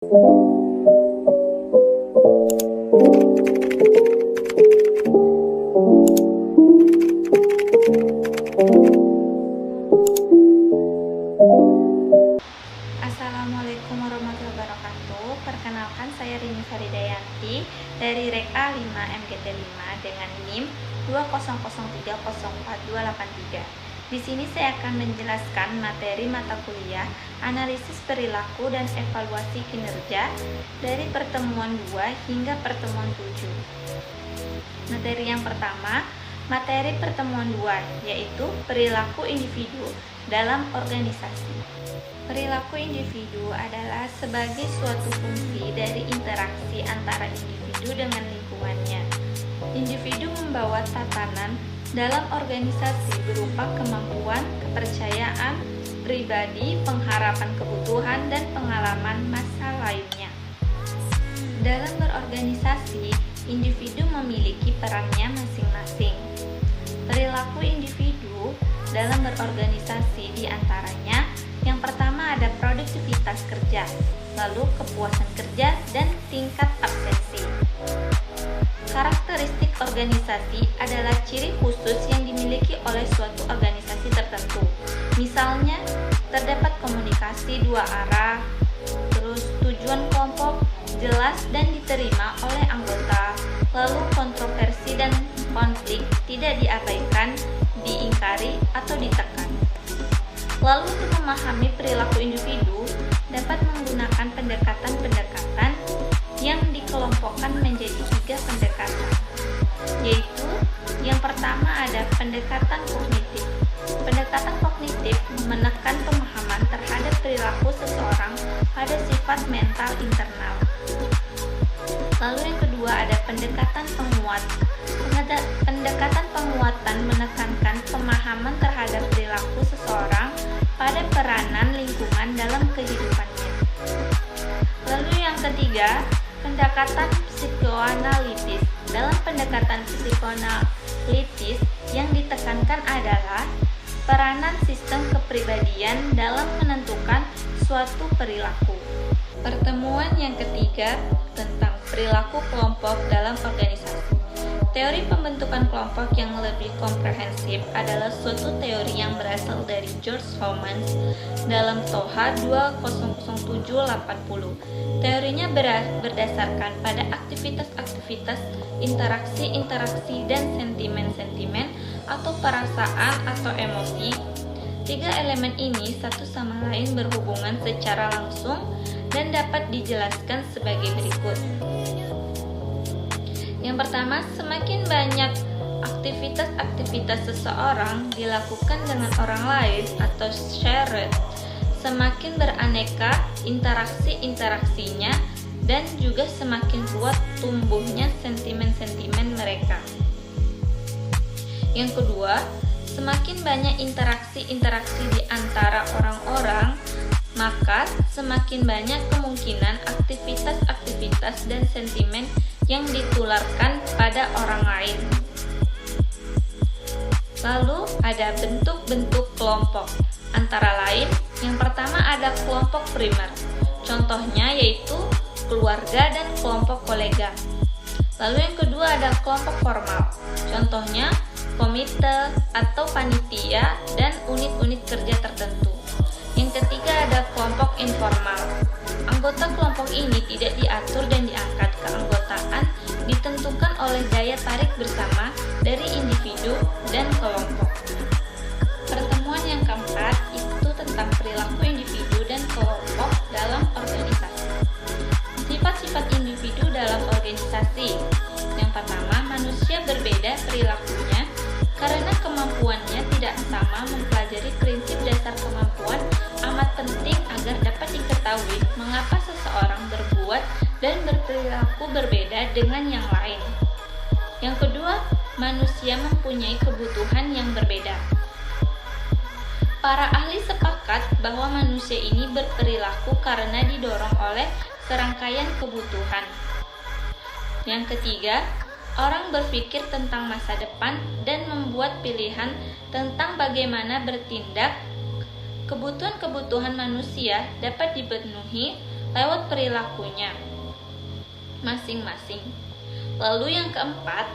Assalamualaikum warahmatullahi wabarakatuh. Perkenalkan, saya Rini Faridayanti dari Rek A5 MGT5 dengan NIM 200304283. Di sini saya akan menjelaskan materi mata kuliah Analisis Perilaku dan Evaluasi Kinerja dari pertemuan 2 hingga pertemuan 7. Materi yang pertama, materi pertemuan 2, yaitu perilaku individu dalam organisasi. Perilaku individu adalah sebagai suatu fungsi dari interaksi antara individu dengan lingkungannya. Individu membawa tatanan dalam organisasi berupa kemampuan, kepercayaan pribadi, pengharapan kebutuhan, dan pengalaman masa lainnya. Dalam berorganisasi, individu memiliki perannya masing-masing. Perilaku individu dalam berorganisasi diantaranya: yang pertama ada produktivitas kerja, lalu kepuasan kerja, dan tingkat absensi. Karakteristik organisasi adalah ciri khusus yang dimiliki oleh suatu organisasi tertentu. Misalnya, terdapat komunikasi dua arah, terus tujuan kelompok jelas dan diterima oleh anggota, lalu kontroversi dan konflik tidak diabaikan, diingkari, atau ditekan. Lalu untuk memahami perilaku individu, dapat menggunakan pendekatan-pendekatan yang dikelompokkan menjadi 3 pendekatan, yaitu yang pertama ada pendekatan kognitif. Pendekatan kognitif menekan pemahaman terhadap perilaku seseorang pada sifat mental internal. Lalu yang kedua ada pendekatan penguat. Pendekatan penguatan menekankan pemahaman terhadap perilaku seseorang pada peranan lingkungan dalam kehidupannya. Lalu yang ketiga, pendekatan psikoanalitis. Dalam pendekatan psikoanalitis yang ditekankan adalah peranan sistem kepribadian dalam menentukan suatu perilaku. Pertemuan yang ketiga tentang perilaku kelompok dalam organisasi. Teori pembentukan kelompok yang lebih komprehensif adalah suatu teori yang berasal dari George Homans dalam Toha 20078. Teorinya berdasarkan pada aktivitas-aktivitas, interaksi-interaksi, dan sentimen-sentimen atau perasaan atau emosi. 3 elemen ini satu sama lain berhubungan secara langsung dan dapat dijelaskan sebagai berikut. Yang pertama, semakin banyak aktivitas-aktivitas seseorang dilakukan dengan orang lain atau shared, semakin beraneka interaksi-interaksinya dan juga semakin kuat tumbuhnya sentimen-sentimen mereka. Yang kedua, semakin banyak interaksi-interaksi di antara orang-orang, maka semakin banyak kemungkinan aktivitas-aktivitas dan sentimen yang ditularkan pada orang lain. Lalu ada bentuk-bentuk kelompok. Antara lain, yang pertama ada kelompok primer. Contohnya yaitu keluarga dan kelompok kolega. Lalu yang kedua ada kelompok formal. Contohnya komite atau panitia dan unit-unit kerja tertentu. Yang ketiga ada kelompok informal. Anggota kelompok ini tidak diatur dan diangkat keanggotaan, ditentukan oleh daya tarik bersama dari individu dan kelompok. Pertemuan yang keempat itu tentang perilaku individu dan kelompok dalam organisasi. Sifat-sifat individu dalam organisasi. Yang pertama, manusia berbeda perilakunya karena kemampuannya tidak sama. Mempelajari prinsip dasar kemampuan amat penting agar dapat diketahui mengapa seseorang berbuat dan berperilaku berbeda dengan yang lain. Yang kedua, manusia mempunyai kebutuhan yang berbeda. Para ahli sepakat bahwa manusia ini berperilaku karena didorong oleh serangkaian kebutuhan. Yang ketiga, orang berpikir tentang masa depan dan membuat pilihan tentang bagaimana bertindak. Kebutuhan-kebutuhan manusia dapat dipenuhi lewat perilakunya masing-masing. Lalu yang keempat,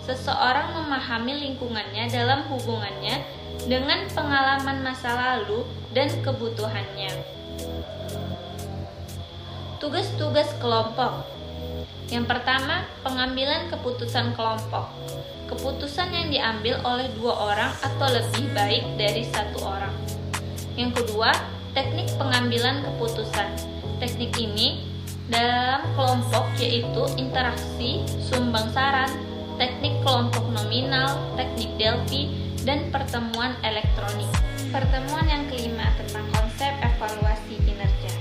seseorang memahami lingkungannya dalam hubungannya dengan pengalaman masa lalu dan kebutuhannya. Tugas-tugas kelompok. Yang pertama, pengambilan keputusan kelompok. Keputusan yang diambil oleh 2 orang atau lebih baik dari 1 orang. Yang kedua, teknik pengambilan keputusan. Teknik ini dalam kelompok yaitu interaksi, sumbang saran, teknik kelompok nominal, teknik Delphi, dan pertemuan elektronik. Pertemuan yang kelima tentang konsep evaluasi kinerja.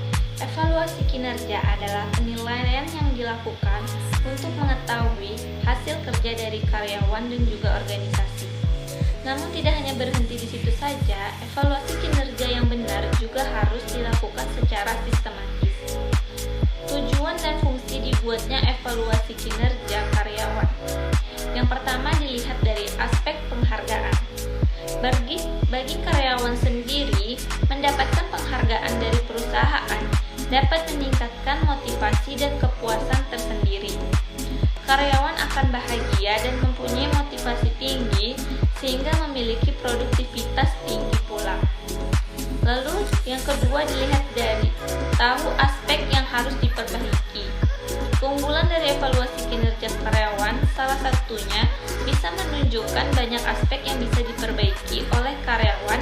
Evaluasi kinerja adalah penilaian yang dilakukan untuk mengetahui hasil kerja dari karyawan dan juga organisasi. Namun tidak hanya berhenti di situ saja, evaluasi kinerja yang benar juga harus dilakukan secara sistematis. Tujuan dan fungsi dibuatnya evaluasi kinerja karyawan. Yang pertama dilihat dari aspek penghargaan. Bagi karyawan sendiri, mendapatkan penghargaan dari perusahaan dapat meningkatkan motivasi dan kepuasan tersendiri. Karyawan akan bahagia dan mempunyai motivasi tinggi sehingga memiliki produktivitas tinggi pula. Lalu yang kedua dilihat dari tahu aspek yang harus diperbaiki. Keunggulan dari evaluasi kinerja karyawan salah satunya bisa menunjukkan banyak aspek yang bisa diperbaiki oleh karyawan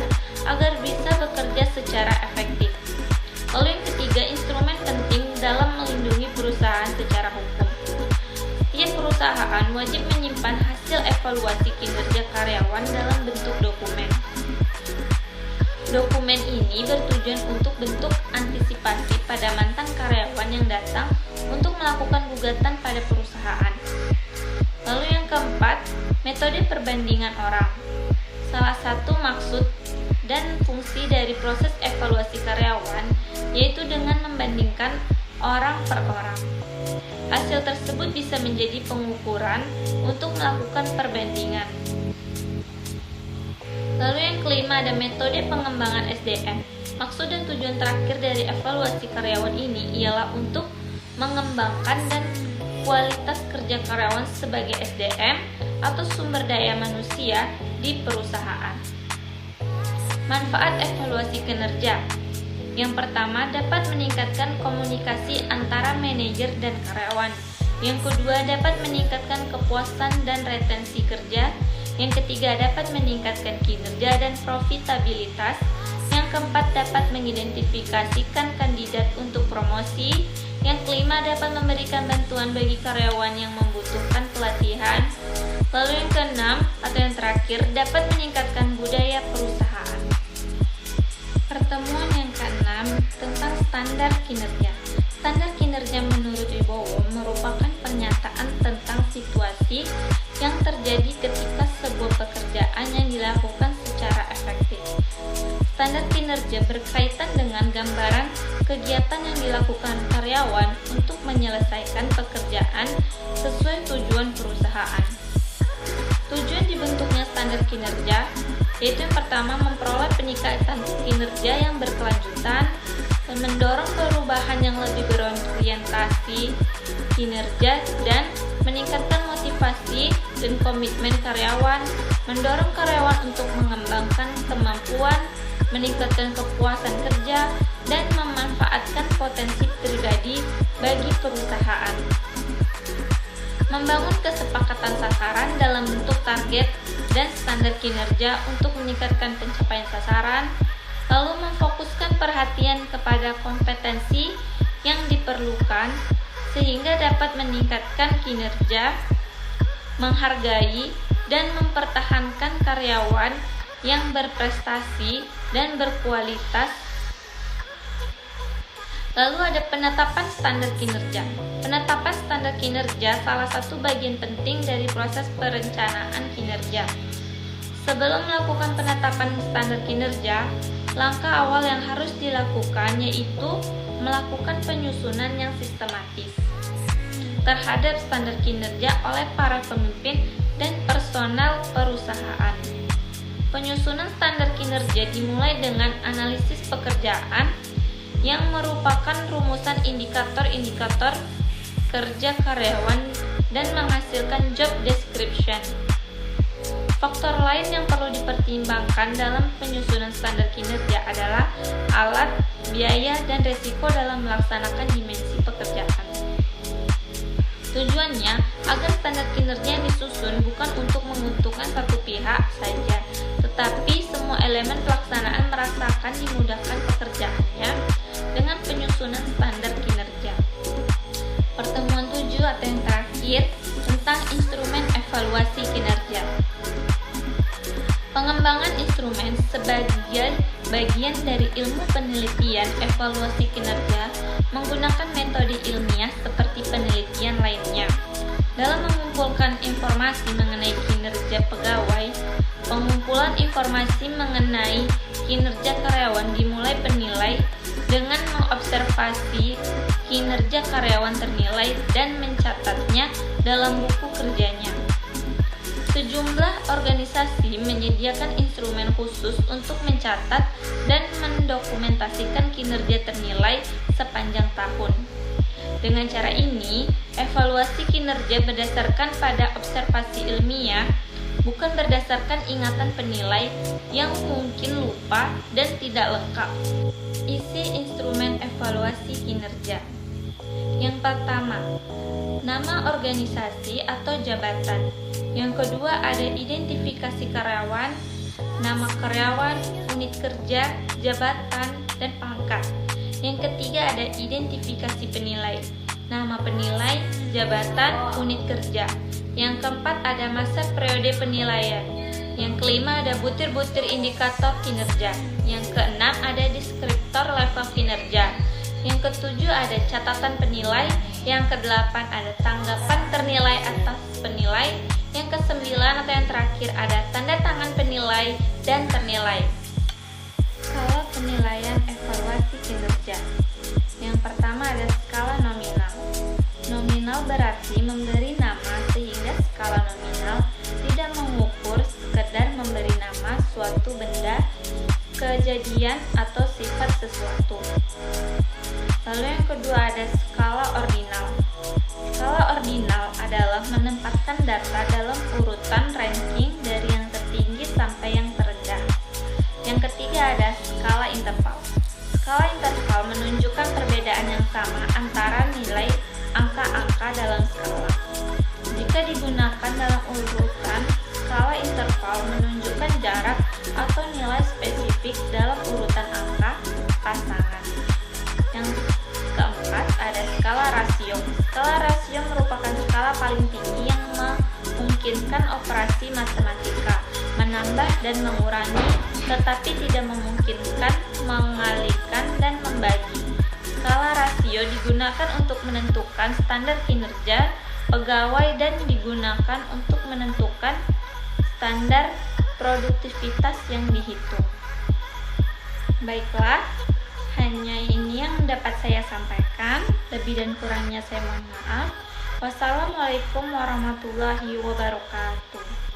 agar bisa bekerja secara efektif. Lalu yang ketiga, instrumen penting dalam melindungi perusahaan secara hukum. Setiap perusahaan wajib menyimpan hasil evaluasi kinerja karyawan dalam bentuk dokumen. Dokumen ini bertujuan untuk bentuk antisipasi pada mantan karyawan yang datang untuk melakukan gugatan pada perusahaan. Lalu yang keempat, metode perbandingan orang. Salah satu maksud dan fungsi dari proses evaluasi karyawan yaitu dengan membandingkan orang per orang. Hasil tersebut bisa menjadi pengukuran untuk melakukan perbandingan. Lalu yang kelima ada metode pengembangan SDM. Maksud dan tujuan terakhir dari evaluasi karyawan ini ialah untuk mengembangkan dan kualitas kerja karyawan sebagai SDM atau sumber daya manusia di perusahaan. Manfaat evaluasi kinerja. Yang pertama, dapat meningkatkan komunikasi antara manajer dan karyawan. Yang kedua, dapat meningkatkan kepuasan dan retensi kerja. Yang ketiga, dapat meningkatkan kinerja dan profitabilitas. Yang keempat, dapat mengidentifikasikan kandidat untuk promosi. Yang kelima, dapat memberikan bantuan bagi karyawan yang membutuhkan pelatihan. Lalu yang keenam, atau yang terakhir, dapat meningkatkan budaya perusahaan. Pertemuan yang keenam tentang standar kinerja. Standar kinerja menurut Wibowo merupakan pernyataan tentang situasi yang terjadi ketika sebuah pekerjaan yang dilakukan secara efektif. Standar kinerja berkaitan dengan gambaran kegiatan yang dilakukan karyawan untuk menyelesaikan pekerjaan sesuai tujuan perusahaan. Tujuan dibentuknya standar kinerja yaitu yang pertama memperoleh peningkatan kinerja yang berkelanjutan dan mendorong perubahan yang lebih berorientasi kinerja dan meningkatkan motivasi dan komitmen karyawan, mendorong karyawan untuk mengembangkan kemampuan, meningkatkan kepuasan kerja, dan memanfaatkan potensi pribadi bagi perusahaan. Membangun kesepakatan sasaran dalam bentuk target dan standar kinerja untuk meningkatkan pencapaian sasaran, lalu memfokuskan perhatian kepada kompetensi yang diperlukan sehingga dapat meningkatkan kinerja, menghargai dan mempertahankan karyawan yang berprestasi dan berkualitas. Lalu ada penetapan standar kinerja. Penetapan standar kinerja salah satu bagian penting dari proses perencanaan kinerja. Sebelum melakukan penetapan standar kinerja, langkah awal yang harus dilakukan yaitu melakukan penyusunan yang sistematis terhadap standar kinerja oleh para pemimpin dan personal perusahaan. Penyusunan standar kinerja dimulai dengan analisis pekerjaan yang merupakan rumusan indikator-indikator kerja karyawan dan menghasilkan job description. Faktor lain yang perlu dipertimbangkan dalam penyusunan standar kinerja adalah alat, biaya, dan resiko dalam melaksanakan dimensi pekerjaan. Tujuannya agar standar kinerja yang disusun bukan untuk menguntungkan satu pihak saja, tetapi semua elemen pelaksanaan merasakan dimudahkan pekerjaannya dengan penyusunan standar kinerja. Pertemuan 7 atau yang terakhir tentang instrumen evaluasi kinerja. Pengembangan instrumen sebagai bagian dari ilmu penelitian evaluasi kinerja menggunakan metode ilmiah seperti penelitian lainnya. Dalam mengumpulkan informasi mengenai kinerja pegawai, pengumpulan informasi mengenai kinerja karyawan dimulai penilai dengan mengobservasi kinerja karyawan ternilai dan mencatatnya dalam buku kerjanya. Sejumlah organisasi menyediakan instrumen khusus untuk mencatat dan mendokumentasikan kinerja ternilai sepanjang tahun. Dengan cara ini, evaluasi kinerja berdasarkan pada observasi ilmiah, bukan berdasarkan ingatan penilai yang mungkin lupa dan tidak lengkap. Isi instrumen evaluasi kinerja. Yang pertama, nama organisasi atau jabatan. Yang kedua ada identifikasi karyawan, nama karyawan, unit kerja, jabatan, dan pangkat. Yang ketiga ada identifikasi penilai, nama penilai, jabatan, unit kerja. Yang keempat ada masa periode penilaian. Yang kelima ada butir-butir indikator kinerja. Yang keenam ada deskriptor level kinerja. Yang ketujuh ada catatan penilai. Yang kedelapan ada tanggapan ternilai atas penilai. Yang kesembilan atau yang terakhir ada tanda tangan penilai dan ternilai. Skala penilaian evaluasi kinerja. Yang pertama ada skala nominal. Nominal berarti memberi nama sehingga skala nominal tidak mengukur sekedar memberi nama suatu benda, kejadian, atau sifat sesuatu. Lalu yang kedua ada skala ordinal. Skala ordinal adalah menempatkan data dalam urutan ranking dari yang tertinggi sampai yang terendah. Yang ketiga ada skala interval. Skala interval menunjukkan perbedaan yang sama antara nilai angka-angka dalam skala. Jika digunakan dalam urutan, skala interval menunjukkan jarak atau nilai spesifik dalam urutan angka pasangan. Yang keempat ada skala rasio. Skala rasio merupakan skala paling tinggi yang memungkinkan operasi matematika menambah dan mengurangi, tetapi tidak memungkinkan mengalihkan dan membagi. Skala rasio digunakan untuk menentukan standar kinerja pegawai dan digunakan untuk menentukan standar produktivitas yang dihitung. Baiklah, hanya ini yang dapat saya sampaikan. Lebih dan kurangnya saya mohon maaf. Wassalamualaikum warahmatullahi wabarakatuh.